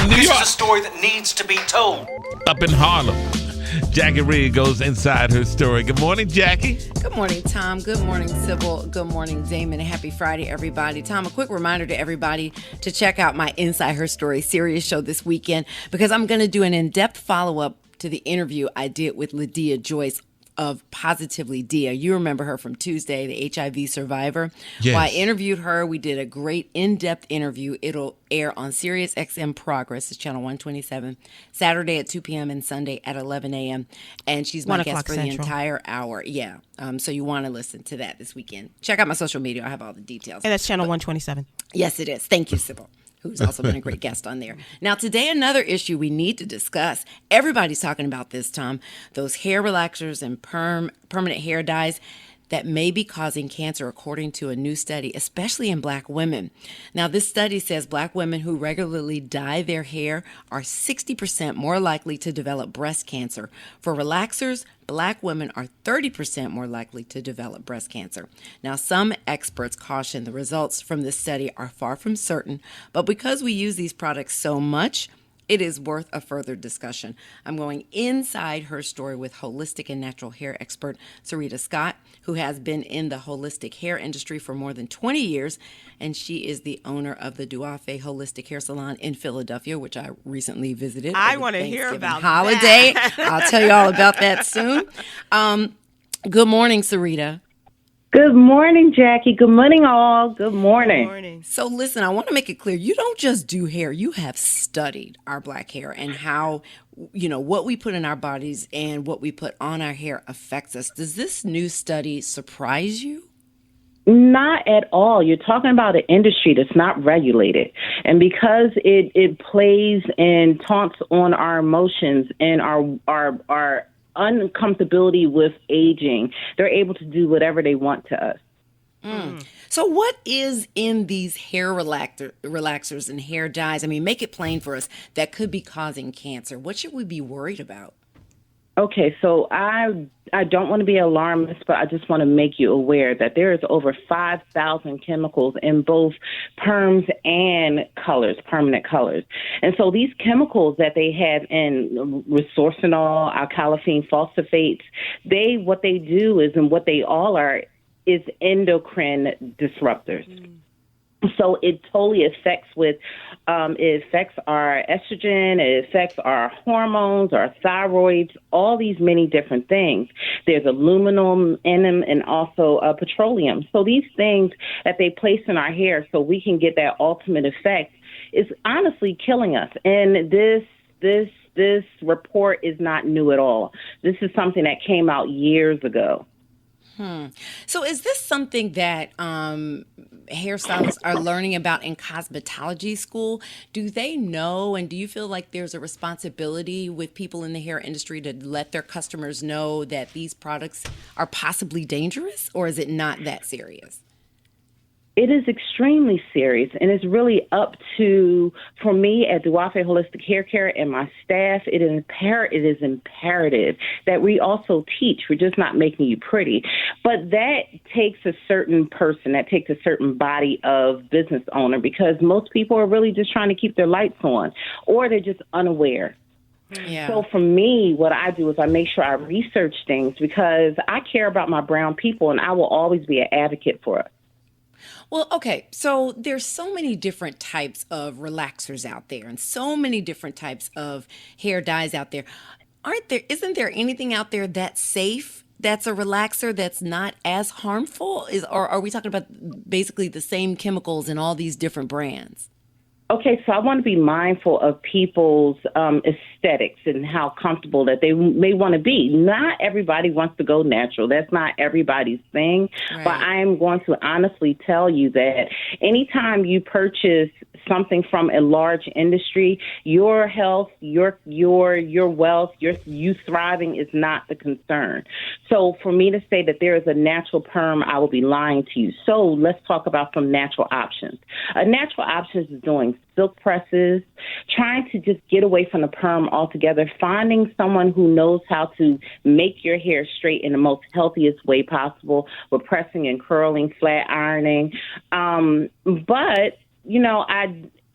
New This York. is a story that needs to be told. Up in Harlem, Jackie Reed goes inside her story. Good morning, Jackie. Good morning, Tom. Good morning, Sybil. Good morning, Damon. And happy Friday, everybody. Tom, a quick reminder to everybody to check out my Inside Her Story series show this weekend, because I'm going to do an in-depth follow-up to the interview I did with Lydia Joyce of Positively Dia. You remember her from Tuesday, the HIV survivor. Yes. Well, I interviewed her. We did a great in-depth interview. It'll air on Sirius XM Progress, it's channel 127, Saturday at 2 p.m. and Sunday at 11 a.m. And she's my guest for the entire hour. Yeah. So you want to listen to that this weekend. Check out my social media. I have all the details. And that's channel 127. Yes, it is. Thank you, Sybil, who's also been a great guest on there. Now, today, another issue we need to discuss. Everybody's talking about this, Tom. Those hair relaxers and permanent hair dyes that may be causing cancer, according to a new study, especially in Black women. Now, this study says Black women who regularly dye their hair are 60% more likely to develop breast cancer. For relaxers, Black women are 30% more likely to develop breast cancer. Now, some experts caution the results from this study are far from certain, but because we use these products so much, it is worth a further discussion. I'm going inside her story with holistic and natural hair expert Sarita Scott, who has been in the holistic hair industry for more than 20 years, and she is the owner of the Duafe Holistic Hair Salon in Philadelphia, which I recently visited. I want to hear about holiday. That. I'll tell you all about that soon. Good morning, Sarita. Good morning, Jackie. Good morning, all. Good morning. Good morning. So listen, I want to make it clear. You don't just do hair. You have studied our Black hair and how, what we put in our bodies and what we put on our hair affects us. Does this new study surprise you? Not at all. You're talking about an industry that's not regulated. And because it plays and taunts on our emotions and our uncomfortability with aging, they're able to do whatever they want to us. So what is in these hair relaxers and hair dyes? I mean, make it plain for us, that could be causing cancer. What should we be worried about? Okay, so I don't want to be alarmist, but I just want to make you aware that there is over 5,000 chemicals in both perms and colors, permanent colors. And so these chemicals that they have in resorcinol, alkylphene, falsifates, what they do is, and what they all are, is endocrine disruptors. So it totally affects it affects our estrogen, it affects our hormones, our thyroids, all these many different things. There's aluminum in them and also petroleum. So these things that they place in our hair so we can get that ultimate effect is honestly killing us. And this report is not new at all. This is something that came out years ago. So is this something that hairstylists are learning about in cosmetology school? Do they know, and do you feel like there's a responsibility with people in the hair industry to let their customers know that these products are possibly dangerous, or is it not that serious? It is extremely serious, and it's really up to, for me at Duafe Holistic Hair Care and my staff, it is imperative that we also teach. We're just not making you pretty. But that takes a certain person, that takes a certain body of business owner, because most people are really just trying to keep their lights on, or they're just unaware. Yeah. So for me, what I do is I make sure I research things, because I care about my brown people, and I will always be an advocate for us. Well, okay, so there's so many different types of relaxers out there and so many different types of hair dyes out there. Isn't there anything out there that's safe, that's a relaxer, that's not as harmful? Or are we talking about basically the same chemicals in all these different brands? Okay, so I want to be mindful of people's aesthetics and how comfortable that they may want to be. Not everybody wants to go natural. That's not everybody's thing. Right. But I am going to honestly tell you that anytime you purchase something from a large industry, your health, your wealth, you thriving is not the concern. So for me to say that there is a natural perm, I will be lying to you. So let's talk about some natural options. A natural option is doing silk presses, trying to just get away from the perm altogether, finding someone who knows how to make your hair straight in the most healthiest way possible with pressing and curling, flat ironing. But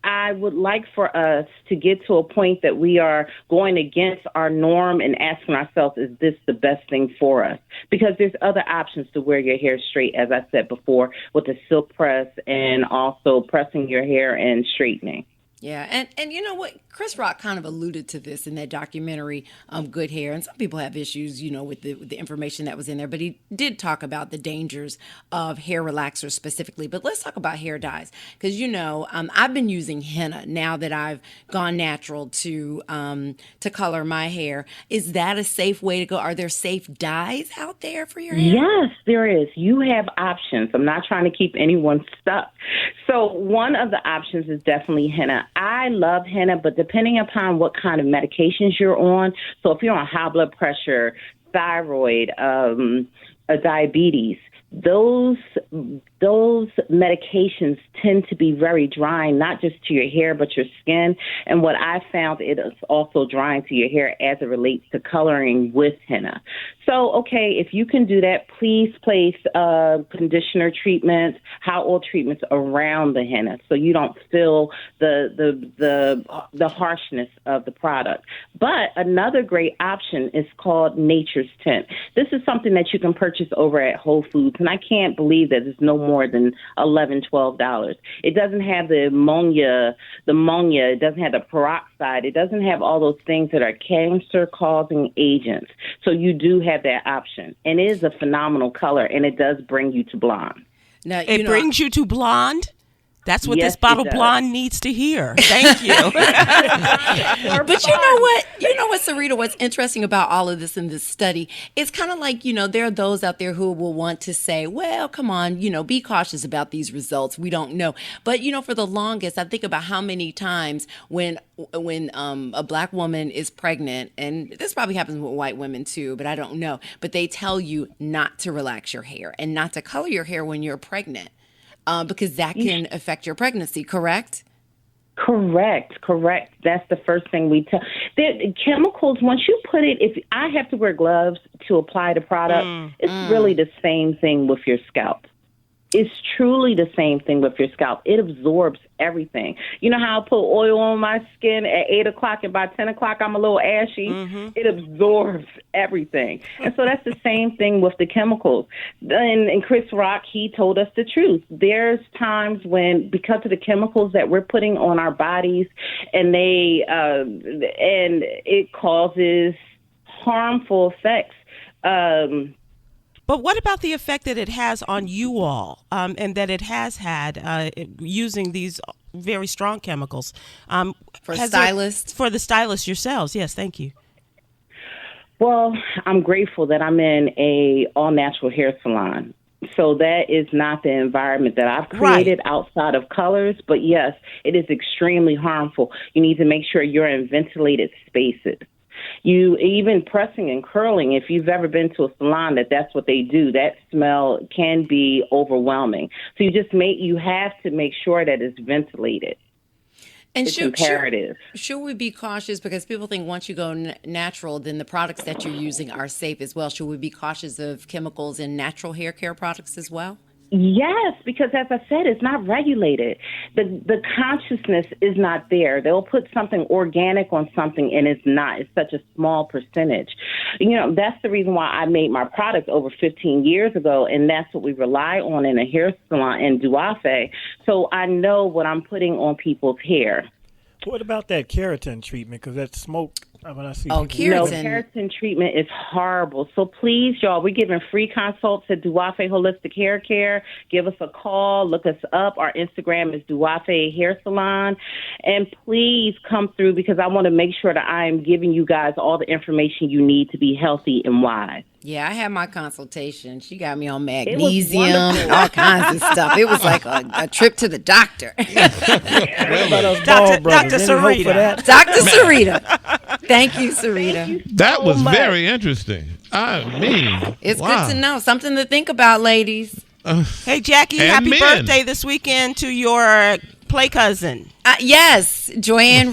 I would like for us to get to a point that we are going against our norm and asking ourselves, is this the best thing for us? Because there's other options to wear your hair straight, as I said before, with the silk press and also pressing your hair and straightening. Yeah, and you know what? Chris Rock kind of alluded to this in that documentary, Good Hair. And some people have issues, with the information that was in there. But he did talk about the dangers of hair relaxers specifically. But let's talk about hair dyes. Because, I've been using henna now that I've gone natural to color my hair. Is that a safe way to go? Are there safe dyes out there for your hair? Yes, there is. You have options. I'm not trying to keep anyone stuck. So one of the options is definitely henna. I love henna, but depending upon what kind of medications you're on, so if you're on high blood pressure, thyroid, diabetes, those medications tend to be very drying, not just to your hair, but your skin. And what I found, it is also drying to your hair as it relates to coloring with henna. So, okay, if you can do that, please place conditioner treatments, hot oil treatments around the henna so you don't feel the harshness of the product. But another great option is called Nature's Tint. This is something that you can purchase over at Whole Foods, and I can't believe that it's no more than $11, $12. It doesn't have the ammonia, it doesn't have the peroxide, it doesn't have all those things that are cancer-causing agents. So you do have that option. And it is a phenomenal color, and it does bring you to blonde. Now, it brings you to blonde? That's what Yes, this bottle it does. blonde needs to hear. Thank you. But you know what? Sarita, what's interesting about all of this in this study, it's kind of like, there are those out there who will want to say, well, come on, be cautious about these results. We don't know. But, for the longest, I think about how many times when a black woman is pregnant, and this probably happens with white women too, but I don't know, but they tell you not to relax your hair and not to color your hair when you're pregnant. Because that can affect your pregnancy, correct? Correct. That's the first thing we tell. The chemicals, once you put it, if I have to wear gloves to apply the product, it's really the same thing with your scalp. It's truly the same thing with your scalp. It absorbs everything. You know how I put oil on my skin at 8 o'clock and by 10 o'clock I'm a little ashy? It absorbs everything. And so that's the same thing with the chemicals. And Chris Rock, he told us the truth. There's times when, because of the chemicals that we're putting on our bodies, and and it causes harmful effects. But what about the effect that it has on you all, and that it has had using these very strong chemicals? For stylists? For the stylists yourselves, yes, thank you. Well, I'm grateful that I'm in a all-natural hair salon. So that is not the environment that I've created outside of colors. But yes, it is extremely harmful. You need to make sure you're in ventilated spaces. You even pressing and curling, if you've ever been to a salon that's what they do, that smell can be overwhelming. So you have to make sure that it's ventilated. And it's imperative. Should we be cautious, because people think once you go natural, then the products that you're using are safe as well. Should we be cautious of chemicals in natural hair care products as well? Yes, because as I said, it's not regulated. The consciousness is not there. They'll put something organic on something, and it's not. It's such a small percentage. That's the reason why I made my product over 15 years ago, and that's what we rely on in a hair salon in Duafe. So I know what I'm putting on people's hair. What about that keratin treatment? Because that smoke, when I see keratin. No, keratin treatment is horrible. So please, y'all, we're giving free consults at Duafe Holistic Hair Care. Give us a call. Look us up. Our Instagram is Duafe Hair Salon. And please come through, because I want to make sure that I am giving you guys all the information you need to be healthy and wise. Yeah, I had my consultation. She got me on magnesium and all kinds of stuff. It was like a trip to the doctor. Dr. Sarita. Dr. Sarita. Thank you, Sarita. That was very interesting. It's good to know. Something to think about, ladies. Hey, Jackie, happy birthday this weekend to your play cousin. Yes, Joanne